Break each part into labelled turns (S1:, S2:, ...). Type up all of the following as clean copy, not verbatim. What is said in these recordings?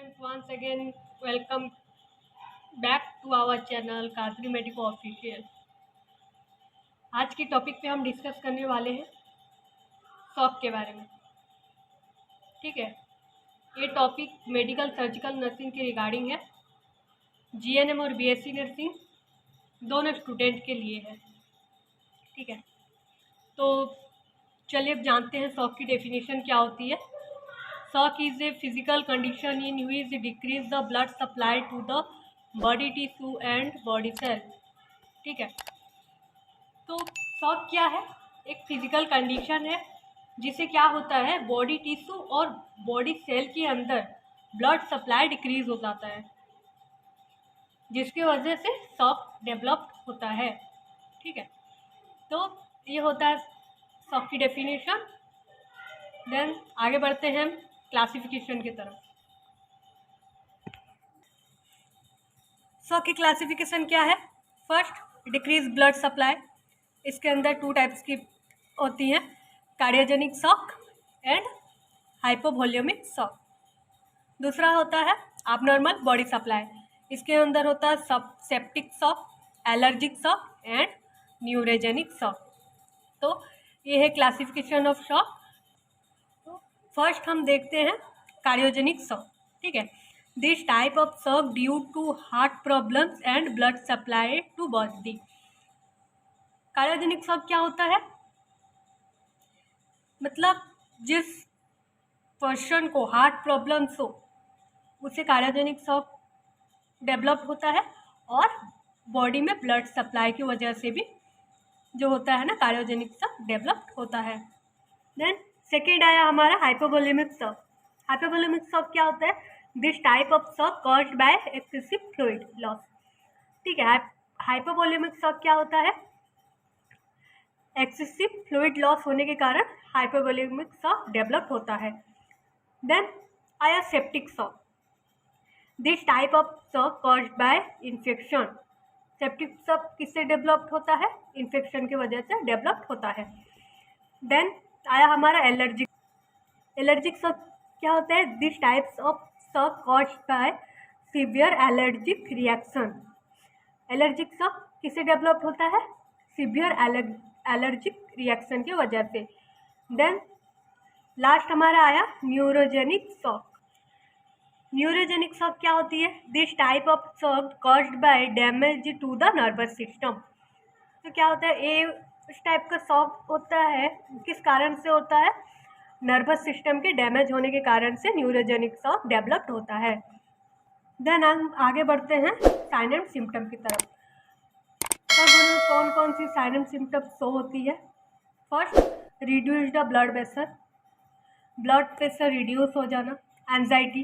S1: friends, once again welcome back to our channel Qadri medico official. आज की topic पे हम डिस्कस करने वाले हैं शॉक के बारे में। ठीक है, ये टॉपिक मेडिकल सर्जिकल नर्सिंग के रिगार्डिंग है। जीएनएम और बीएससी नर्सिंग दोनों स्टूडेंट के लिए है। ठीक है, तो चलिए अब जानते हैं शॉक की डेफिनेशन क्या होती है। Shock is a physical condition in which decrease the blood supply to the body tissue and body cell। ठीक है, तो शॉक क्या है? एक फिजिकल कंडीशन है जिसे क्या होता है, बॉडी टिश्यू और बॉडी सेल के अंदर ब्लड सप्लाई डिक्रीज हो जाता है, जिसकी वजह से शॉक डेवलप होता है। ठीक है, तो ये होता है शॉक की डेफिनेशन। देन आगे बढ़ते हैं क्लासिफिकेशन की तरफ। शॉक की क्लासिफिकेशन क्या है? First, decrease blood supply. इसके अंदर 2 टाइप्स की होती हैं, cardiogenic shock and hypovolaemic shock. दूसरा होता है अबनॉर्मल बॉडी सप्लाई। इसके अंदर होता है septic shock, allergic shock and neurogenic shock. तो ये है क्लासिफिकेशन ऑफ शॉक। फर्स्ट हम देखते हैं कार्डियोजेनिक शॉक। ठीक है, this type of shock due to heart problems and blood supply to body. Cardiogenic shock क्या होता है? मतलब जिस पर्सन को हार्ट प्रॉब्लम्स हो उसे कार्डियोजेनिक शॉक डेवलप होता है, और बॉडी में ब्लड सप्लाई की वजह से भी जो होता है ना, कार्डियोजेनिक शॉक डेवलप होता है। देन सेकेंड आया हमारा हाइपोवॉल्यूमिक शॉक। हाइपोवॉल्यूमिक शॉक क्या होता है? This type of shock caused bye excessive fluid loss. ठीक है, हाइपोवॉल्यूमिक शॉक क्या होता है? एक्सेसिव फ्लूइड लॉस होने के कारण हाइपोवॉल्यूमिक शॉक डेवलप होता है। देन आया septic shock. This type of shock caused bye infection. Septic shock किससे डेवलप होता है? इन्फेक्शन की वजह से डेवलप होता है। देन आया हमारा एलर्जिक। एलर्जिक शॉक क्या होता है? This types of shock caused bye severe allergic reaction. Allergic shock किससे डेवलप होता है? सीवियर एलर्जिक रिएक्शन की वजह से। देन लास्ट हमारा आया न्यूरोजेनिक शॉक। न्यूरोजेनिक शॉक क्या होती है? This type of shock caused by damage to the nervous system. तो क्या होता है, इस टाइप का शॉक होता है, किस कारण से होता है? नर्वस सिस्टम के डैमेज होने के कारण से न्यूरोजेनिक शॉक डेवलप्ड होता है। देन हम आगे बढ़ते हैं साइन एंड सिम्टम की तरफ। तब कौन कौन सी साइन एंड सिम्टम शो होती है? First, reduce the blood pressure reduce हो जाना, anxiety,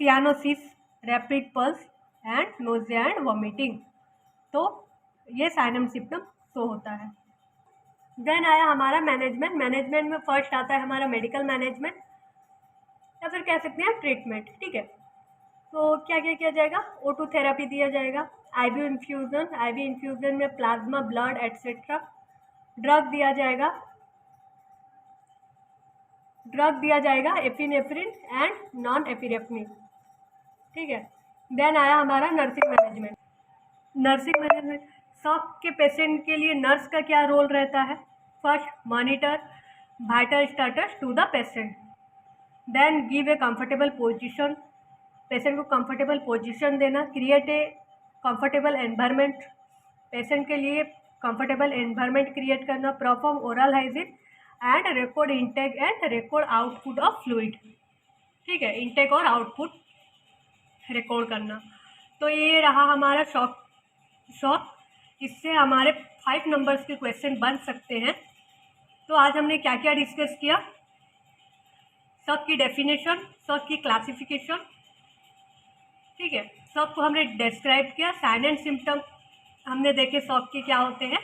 S1: cyanosis, rapid pulse and nausea and vomiting. तो ये साइन एंड सिम्टम शो होता है। देन आया हमारा मैनेजमेंट। मैनेजमेंट में फर्स्ट आता है हमारा मेडिकल मैनेजमेंट, या फिर कह सकते हैं ट्रीटमेंट। ठीक है, तो क्या क्या किया जाएगा? O2 थेरेपी दिया जाएगा, IV इन्फ्यूज़न में प्लाज्मा, ब्लड एट्सेट्रा। ड्रग दिया जाएगा एपिनेफ्रिन एंड नॉन एपिनेफ्रिन। ठीक है, देन आया हमारा नर्सिंग मैनेजमेंट। शॉक के पेशेंट के लिए नर्स का क्या रोल रहता है? First, monitor vital status to the patient. Then give a comfortable position, patient को कंफर्टेबल पोजीशन देना। Create a comfortable environment, patient के लिए कंफर्टेबल एनवायरनमेंट क्रिएट करना। Perform oral hygiene and record intake and record output of fluid. ठीक है, intake और output record करना। तो ये रहा हमारा शॉक। इससे हमारे 5 नंबर्स के क्वेश्चन बन सकते हैं। तो आज हमने क्या क्या डिस्कस किया? शॉक की डेफिनेशन, शॉक की क्लासिफिकेशन। ठीक है, शॉक को हमने डिस्क्राइब किया, साइन एंड सिम्टम हमने देखे शॉक के क्या होते हैं,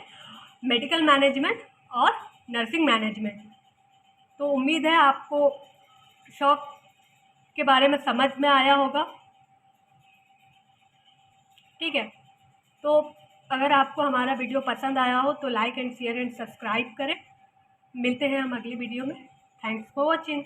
S1: मेडिकल मैनेजमेंट और नर्सिंग मैनेजमेंट। तो उम्मीद है आपको शॉक के बारे में समझ में आया होगा। ठीक है, तो अगर आपको हमारा वीडियो पसंद आया हो तो like and share and subscribe करें। मिलते हैं हम अगली वीडियो में। Thanks for watching.